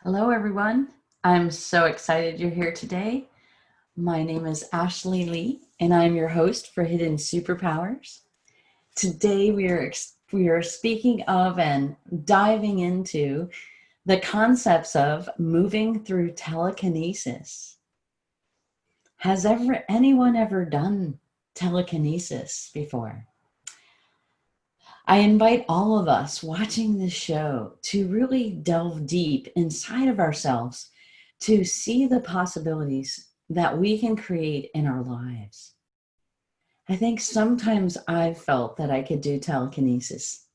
Hello, everyone. I'm so excited you're here today. My name is Ashley Lee, and I'm your host for Hidden Superpowers. Today, we are speaking of and diving into the concepts of moving through telekinesis. Has anyone ever done telekinesis before? I invite all of us watching this show to really delve deep inside of ourselves to see the possibilities that we can create in our lives. I think sometimes I've felt that I could do telekinesis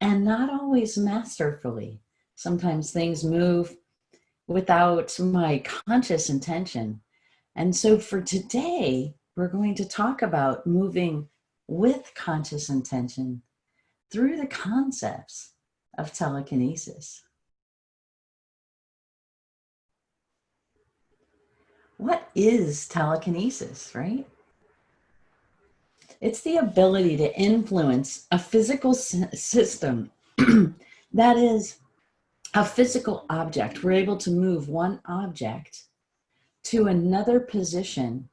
and not always masterfully. Sometimes things move without my conscious intention. And so for today, we're going to talk about moving with conscious intention through the concepts of telekinesis. What is telekinesis, right? It's the ability to influence a physical system that is a physical object. We're able to move one object to another position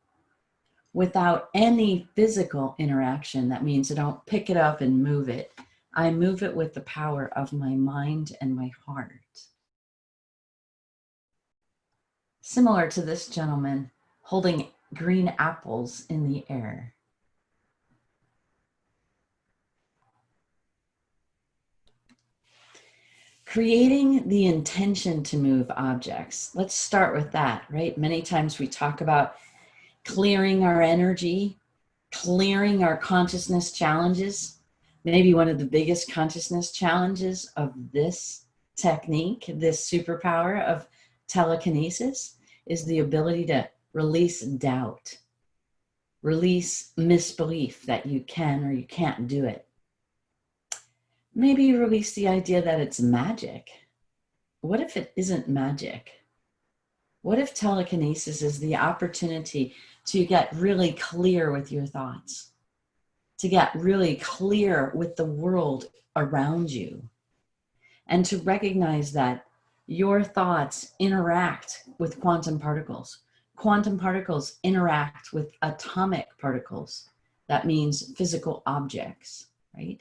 without any physical interaction. That means I don't pick it up and move it. I move it with the power of my mind and my heart. Similar to this gentleman holding green apples in the air. Creating the intention to move objects. Let's start with that, right? Many times we talk about clearing our energy, clearing our consciousness challenges. Maybe one of the biggest consciousness challenges of this technique, this superpower of telekinesis, is the ability to release doubt, release misbelief that you can or you can't do it. Maybe you release the idea that it's magic. What if it isn't magic? What if telekinesis is the opportunity to get really clear with your thoughts, to get really clear with the world around you, and to recognize that your thoughts interact with quantum particles. Quantum particles interact with atomic particles. That means physical objects, right?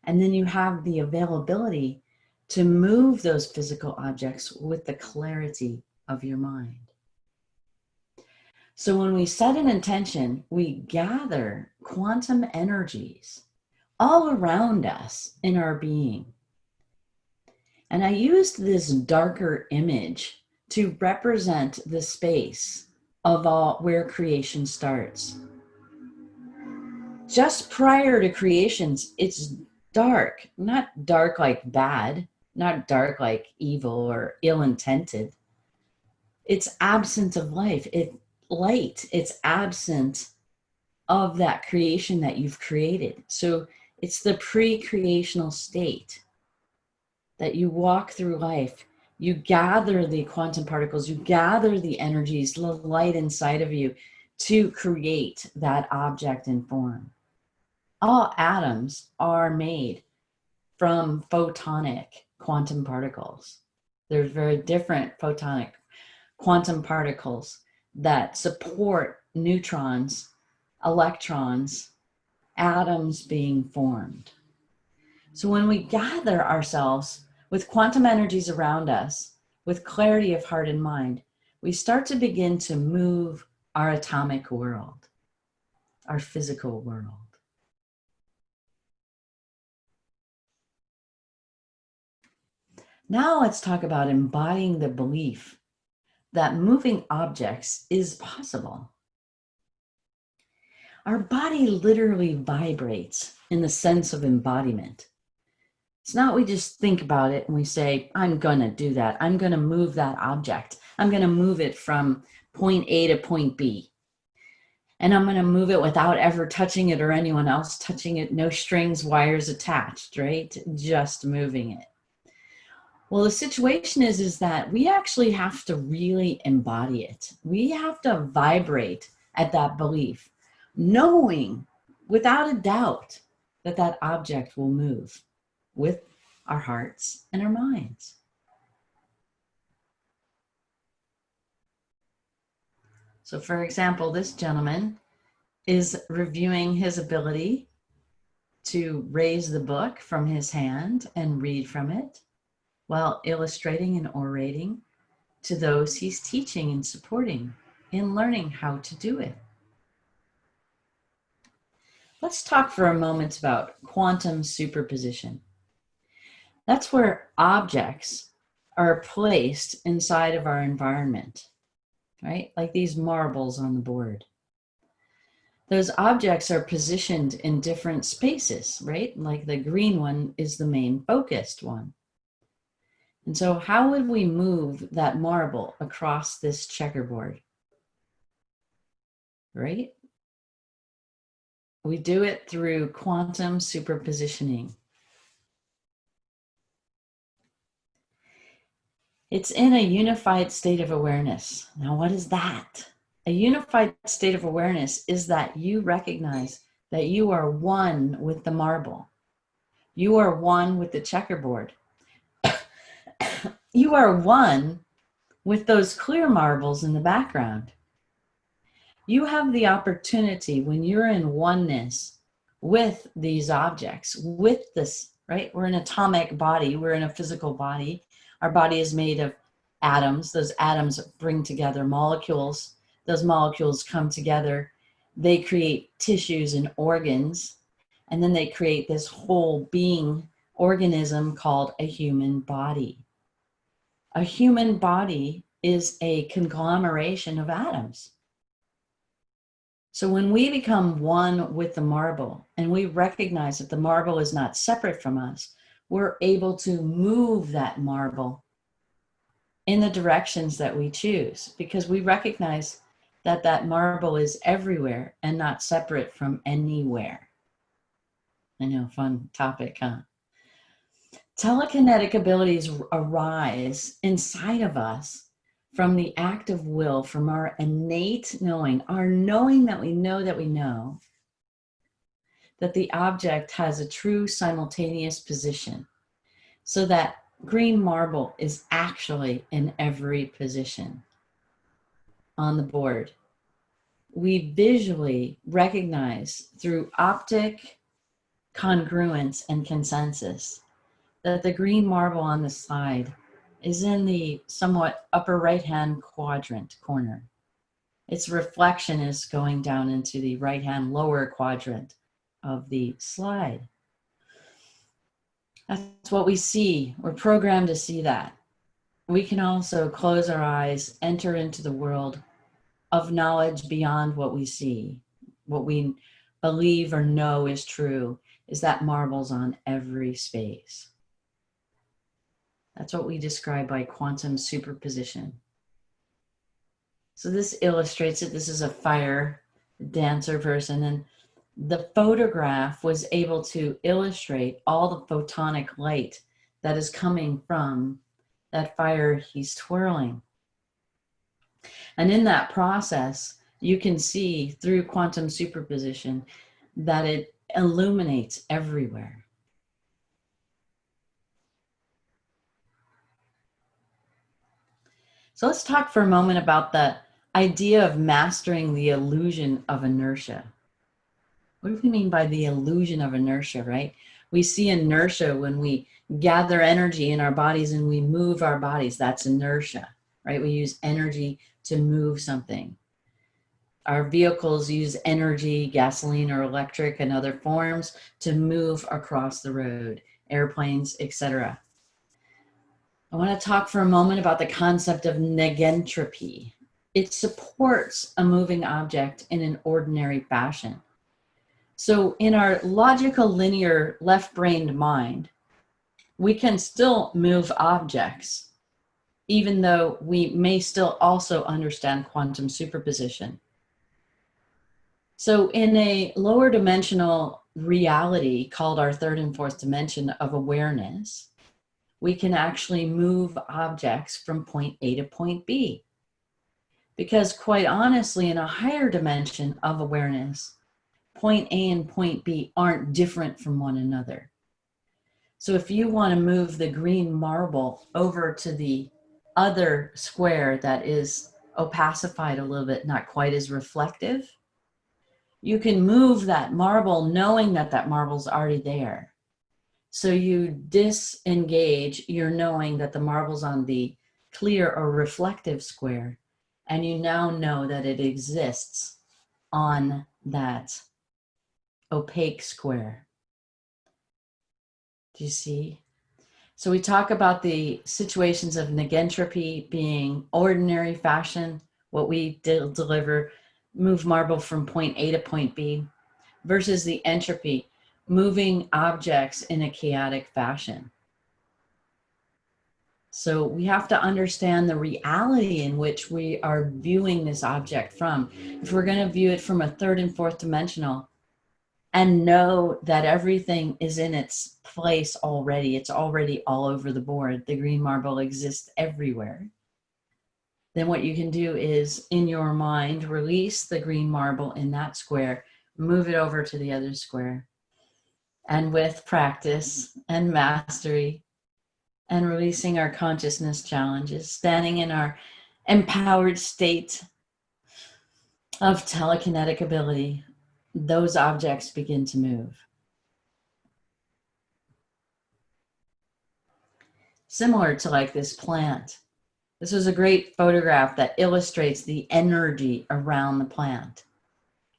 And then you have the availability to move those physical objects with the clarity of your mind. So when we set an intention, we gather quantum energies all around us in our being. And I used this darker image to represent the space of where creation starts. Just prior to creations, it's dark, not dark like bad, not dark like evil or ill-intended. It's absent of life. It's absent of that creation that you've created. So it's the pre-creational state that you walk through life. You gather the quantum particles, you gather the energies, the light inside of you to create that object and form. All atoms are made from photonic quantum particles. There's very different photonic quantum particles that support neutrons, electrons, atoms being formed. So when we gather ourselves with quantum energies around us, with clarity of heart and mind, we start to begin to move our atomic world, our physical world. Now let's talk about embodying the belief that moving objects is possible. Our body literally vibrates in the sense of embodiment. It's not we just think about it and we say, I'm going to do that. I'm going to move that object. I'm going to move it from point A to point B. And I'm going to move it without ever touching it or anyone else touching it. No strings, wires attached, right? Just moving it. Well, the situation is that we actually have to really embody it. We have to vibrate at that belief, knowing without a doubt that that object will move with our hearts and our minds. So for example, this gentleman is reviewing his ability to raise the book from his hand and read from it while illustrating and orating to those he's teaching and supporting in learning how to do it. Let's talk for a moment about quantum superposition. That's where objects are placed inside of our environment, right? Like these marbles on the board. Those objects are positioned in different spaces, right? Like the green one is the main focused one. And so how would we move that marble across this checkerboard, right? We do it through quantum superpositioning. It's in a unified state of awareness. Now, what is that? A unified state of awareness is that you recognize that you are one with the marble. You are one with the checkerboard. You are one with those clear marbles in the background. You have the opportunity when you're in oneness with these objects, with this, right? We're an atomic body. We're in a physical body. Our body is made of atoms. Those atoms bring together molecules. Those molecules come together. They create tissues and organs. And then they create this whole being organism called a human body. A human body is a conglomeration of atoms. So when we become one with the marble and we recognize that the marble is not separate from us, we're able to move that marble in the directions that we choose because we recognize that that marble is everywhere and not separate from anywhere. I know, fun topic, huh? Telekinetic abilities arise inside of us from the act of will, from our innate knowing, our knowing that we know that the object has a true simultaneous position. So that green marble is actually in every position on the board. We visually recognize through optic congruence and consensus that the green marble on the side is in the somewhat upper right-hand quadrant corner. Its reflection is going down into the right-hand lower quadrant of the slide. That's what we see. We're programmed to see that. We can also close our eyes, enter into the world of knowledge beyond what we see. What we believe or know is true is that marble's on every space. That's what we describe by quantum superposition. So this illustrates it. This is a fire dancer person, and the photograph was able to illustrate all the photonic light that is coming from that fire he's twirling. And in that process, you can see through quantum superposition that it illuminates everywhere. So let's talk for a moment about the idea of mastering the illusion of inertia. What do we mean by the illusion of inertia, right? We see inertia when we gather energy in our bodies and we move our bodies. That's inertia, right? We use energy to move something. Our vehicles use energy, gasoline or electric and other forms to move across the road, airplanes, etc. I want to talk for a moment about the concept of negentropy. It supports a moving object in an ordinary fashion. So in our logical, linear, left-brained mind, we can still move objects, even though we may still also understand quantum superposition. So in a lower dimensional reality called our third and fourth dimension of awareness, we can actually move objects from point A to point B. Because quite honestly, in a higher dimension of awareness, point A and point B aren't different from one another. So if you want to move the green marble over to the other square that is opacified a little bit, not quite as reflective, you can move that marble knowing that that marble's already there. So you disengage your knowing that the marble's on the clear or reflective square, and you now know that it exists on that opaque square. Do you see? So we talk about the situations of negentropy being ordinary fashion, what we deliver, move marble from point A to point B, versus the entropy, moving objects in a chaotic fashion. So we have to understand the reality in which we are viewing this object from. If we're going to view it from a third and fourth dimensional and know that everything is in its place already, it's already all over the board, the green marble exists everywhere, then what you can do is in your mind, release the green marble in that square, move it over to the other square. And with practice and mastery, and releasing our consciousness challenges, standing in our empowered state of telekinetic ability, those objects begin to move. Similar to like this plant. This was a great photograph that illustrates the energy around the plant.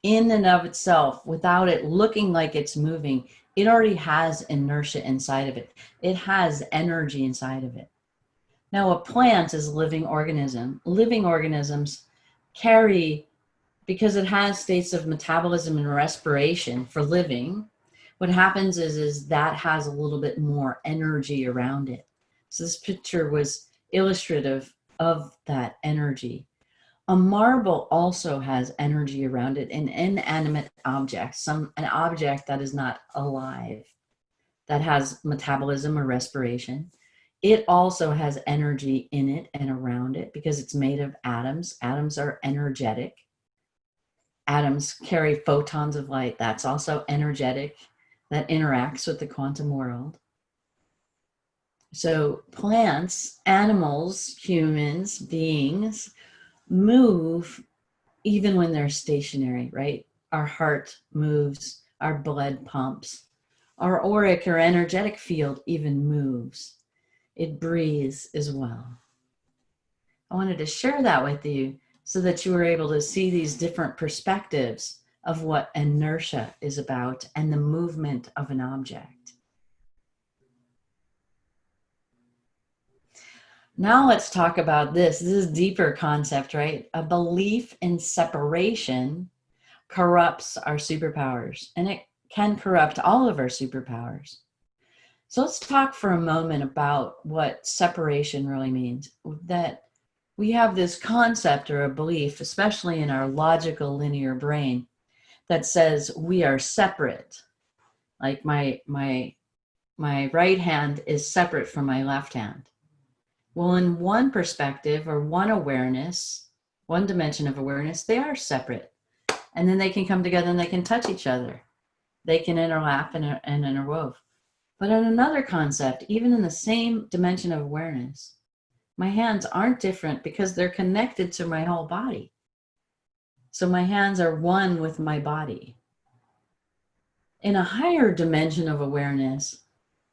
In and of itself, without it looking like it's moving, it already has inertia inside of it. It has energy inside of it. Now, a plant is a living organism. Living organisms carry, because it has states of metabolism and respiration for living, what happens is that has a little bit more energy around it. So this picture was illustrative of that energy. A marble also has energy around it, an inanimate object, an object that is not alive, that has metabolism or respiration. It also has energy in it and around it because it's made of atoms. Atoms are energetic. Atoms carry photons of light. That's also energetic. That interacts with the quantum world. So plants, animals, humans, beings move even when they're stationary, right? Our heart moves, our blood pumps, our auric or energetic field even moves. It breathes as well. I wanted to share that with you so that you were able to see these different perspectives of what inertia is about and the movement of an object. Now let's talk about this. This is a deeper concept, right? A belief in separation corrupts our superpowers, and it can corrupt all of our superpowers. So let's talk for a moment about what separation really means. That we have this concept or a belief, especially in our logical linear brain, that says we are separate. Like my right hand is separate from my left hand. Well, in one perspective or one awareness, one dimension of awareness, they are separate. And then they can come together and they can touch each other. They can interlap and interwove. But in another concept, even in the same dimension of awareness, my hands aren't different because they're connected to my whole body. So my hands are one with my body. In a higher dimension of awareness,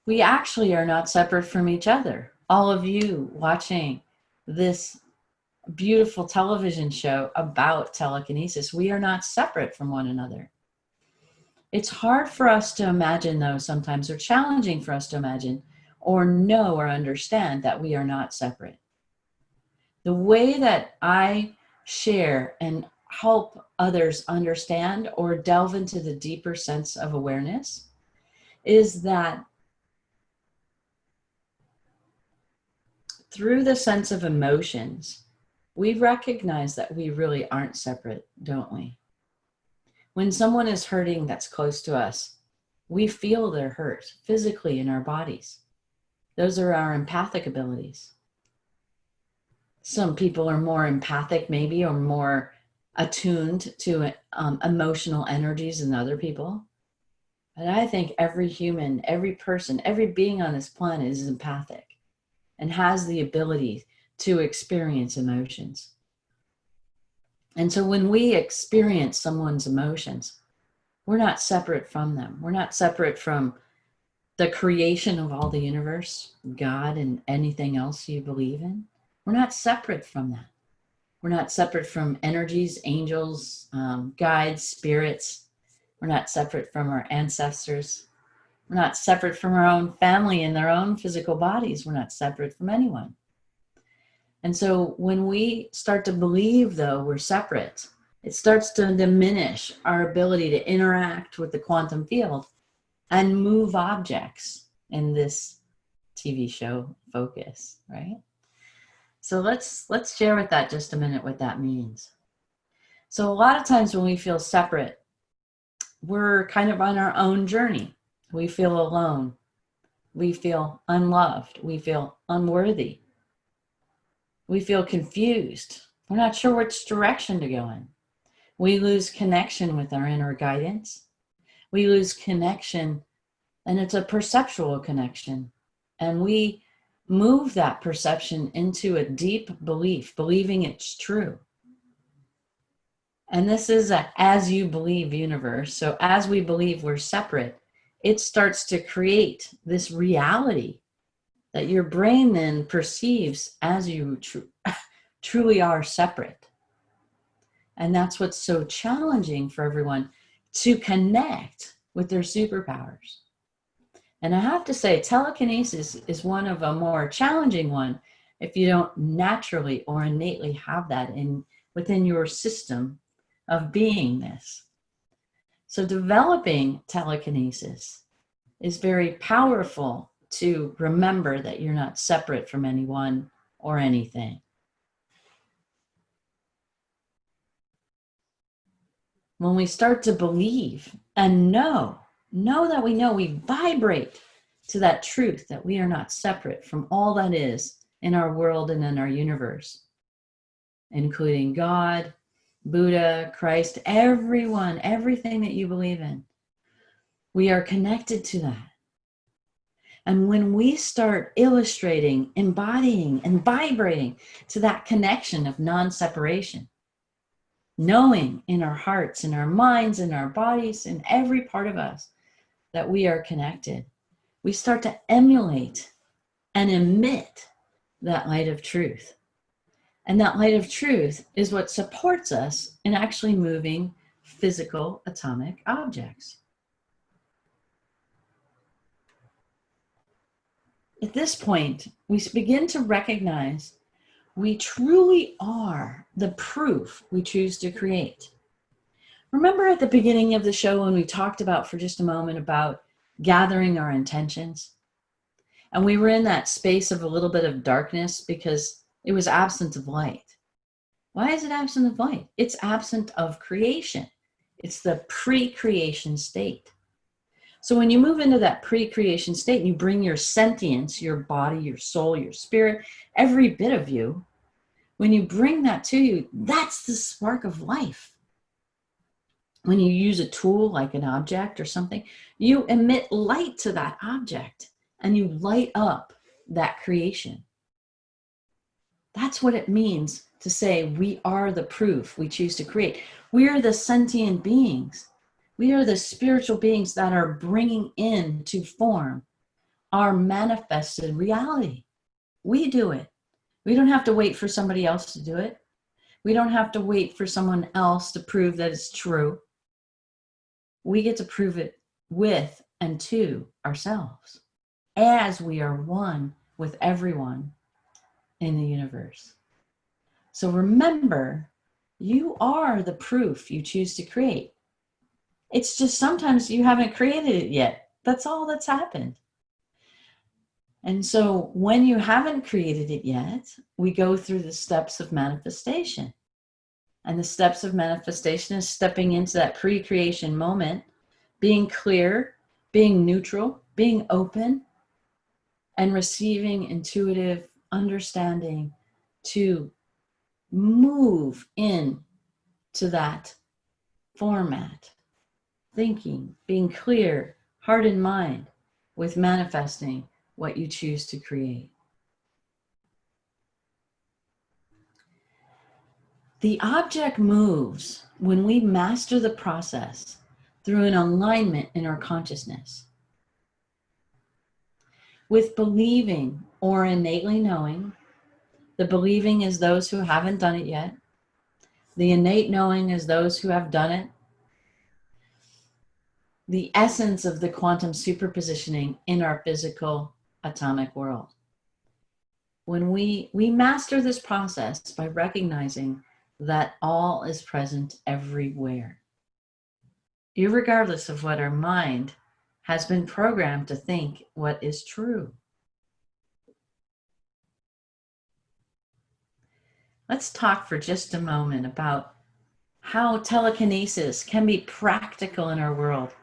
we actually are not separate from each other. All of you watching this beautiful television show about telekinesis, we are not separate from one another. It's hard for us to imagine, though, sometimes, or challenging for us to imagine or know or understand that we are not separate. The way that I share and help others understand or delve into the deeper sense of awareness is that through the sense of emotions, we recognize that we really aren't separate, don't we? When someone is hurting that's close to us, we feel their hurt physically in our bodies. Those are our empathic abilities. Some people are more empathic maybe, or more attuned to emotional energies than other people. But I think every human, every person, every being on this planet is empathic and has the ability to experience emotions. And so when we experience someone's emotions, we're not separate from them. We're not separate from the creation of all the universe, God, and anything else you believe in. We're not separate from that. We're not separate from energies, angels, guides, spirits. We're not separate from our ancestors. We're not separate from our own family and their own physical bodies. We're not separate from anyone. And so when we start to believe, though, we're separate, it starts to diminish our ability to interact with the quantum field and move objects in this TV show focus, right? So let's share with that just a minute what that means. So a lot of times when we feel separate, we're kind of on our own journey. We feel alone. We feel unloved. We feel unworthy. We feel confused. We're not sure which direction to go in. We lose connection with our inner guidance. We lose connection, and it's a perceptual connection. And we move that perception into a deep belief, believing it's true. And this is a as you believe universe. So as we believe we're separate, it starts to create this reality that your brain then perceives as you truly are separate. And that's what's so challenging for everyone, to connect with their superpowers. And I have to say, telekinesis is one of a more challenging one if you don't naturally or innately have that within your system of beingness. So developing telekinesis is very powerful to remember that you're not separate from anyone or anything. When we start to believe and know that we vibrate to that truth that we are not separate from all that is in our world and in our universe, including God, Buddha, Christ, everyone, everything that you believe in. We are connected to that. And when we start illustrating, embodying, and vibrating to that connection of non-separation, knowing in our hearts, in our minds, in our bodies, in every part of us that we are connected, we start to emulate and emit that light of truth. And that light of truth is what supports us in actually moving physical atomic objects. At this point, we begin to recognize we truly are the proof we choose to create. Remember at the beginning of the show when we talked about for just a moment about gathering our intentions? And we were in that space of a little bit of darkness because it was absent of light. Why is it absent of light? It's absent of creation. It's the pre-creation state. So when you move into that pre-creation state and you bring your sentience, your body, your soul, your spirit, every bit of you, when you bring that to you, that's the spark of life. When you use a tool like an object or something, you emit light to that object and you light up that creation. That's what it means to say we are the proof we choose to create. We are the sentient beings. We are the spiritual beings that are bringing into form our manifested reality. We do it. We don't have to wait for somebody else to do it. We don't have to wait for someone else to prove that it's true. We get to prove it with and to ourselves as we are one with everyone in the universe. So remember, you are the proof you choose to create. It's just sometimes you haven't created it yet. That's all that's happened. And so when you haven't created it yet, we go through the steps of manifestation. And the steps of manifestation is stepping into that pre-creation moment, being clear, being neutral, being open, and receiving intuitive understanding to move in to that format. Thinking, being clear, heart and mind, with manifesting what you choose to create. The object moves when we master the process through an alignment in our consciousness. With believing or innately knowing, the believing is those who haven't done it yet. The innate knowing is those who have done it. The essence of the quantum superpositioning in our physical atomic world. When we master this process by recognizing that all is present everywhere, irregardless of what our mind has been programmed to think what is true. Let's talk for just a moment about how telekinesis can be practical in our world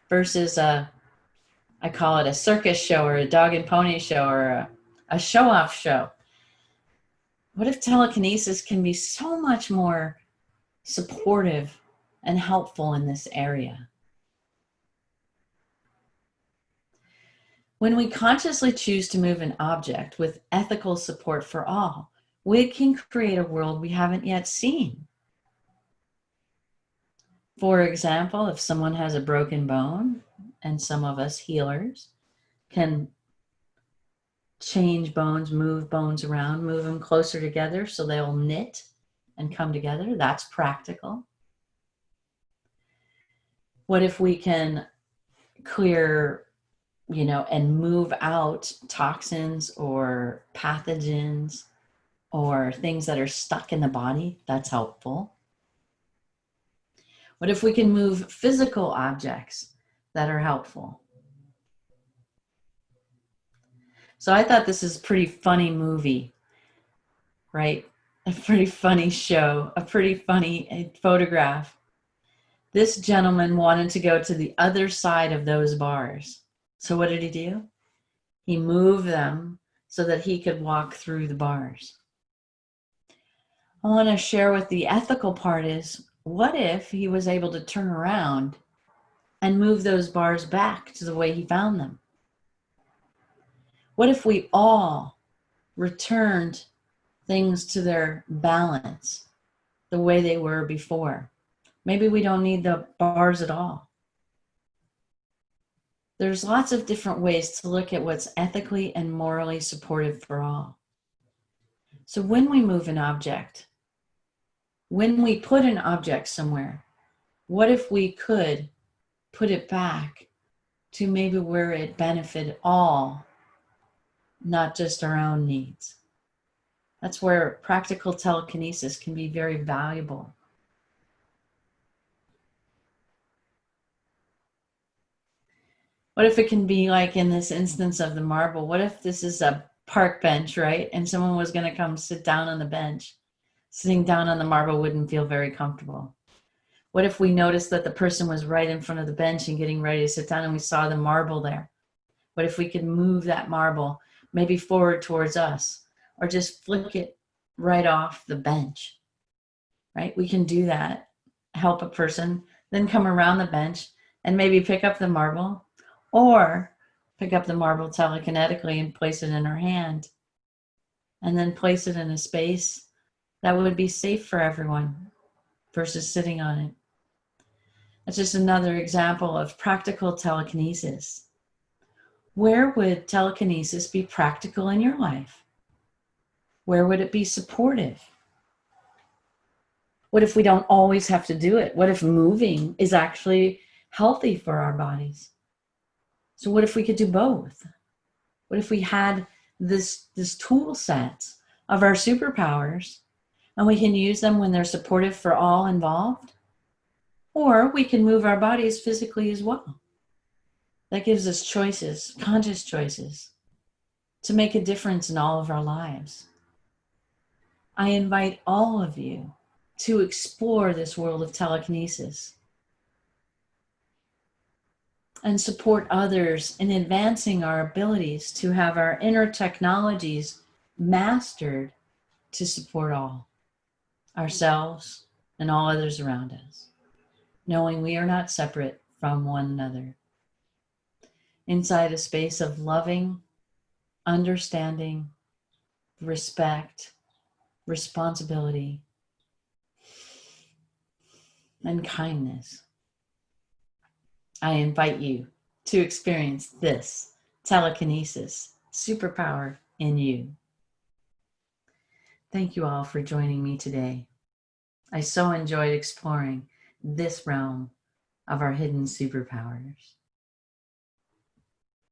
versus I call it a circus show or a dog and pony show or a show-off show. What if telekinesis can be so much more supportive and helpful in this area? When we consciously choose to move an object with ethical support for all, we can create a world we haven't yet seen. For example, if someone has a broken bone, and some of us healers can change bones, move bones around, move them closer together so they'll knit and come together, that's practical. What if we can clear, and move out toxins or pathogens or things that are stuck in the body? That's helpful. What if we can move physical objects that are helpful? So I thought this is a pretty funny movie, right? A pretty funny show, a pretty funny photograph. This gentleman wanted to go to the other side of those bars. So what did he do? He moved them so that he could walk through the bars. I want to share what the ethical part is. What if he was able to turn around and move those bars back to the way he found them? What if we all returned things to their balance, the way they were before? Maybe we don't need the bars at all. There's lots of different ways to look at what's ethically and morally supportive for all. So when we move an object, when we put an object somewhere, what if we could put it back to maybe where it benefited all, not just our own needs? That's where practical telekinesis can be very valuable. What if it can be like in this instance of the marble? What if this is a park bench, right? And someone was going to come sit down on the bench. Sitting down on the marble wouldn't feel very comfortable. What if we noticed that the person was right in front of the bench and getting ready to sit down and we saw the marble there? What if we could move that marble maybe forward towards us or just flick it right off the bench, right? We can do that, help a person, then come around the bench and maybe pick up the marble or pick up the marble telekinetically and place it in our hand and then place it in a space that would be safe for everyone versus sitting on it. That's just another example of practical telekinesis. Where would telekinesis be practical in your life? Where would it be supportive? What if we don't always have to do it? What if moving is actually healthy for our bodies? So what if we could do both? What if we had this tool set of our superpowers and we can use them when they're supportive for all involved? Or we can move our bodies physically as well. That gives us choices, conscious choices, to make a difference in all of our lives. I invite all of you to explore this world of telekinesis and support others in advancing our abilities to have our inner technologies mastered to support all, ourselves and all others around us, knowing we are not separate from one another. Inside a space of loving, understanding, respect, responsibility, and kindness. I invite you to experience this telekinesis superpower in you. Thank you all for joining me today. I so enjoyed exploring this realm of our hidden superpowers.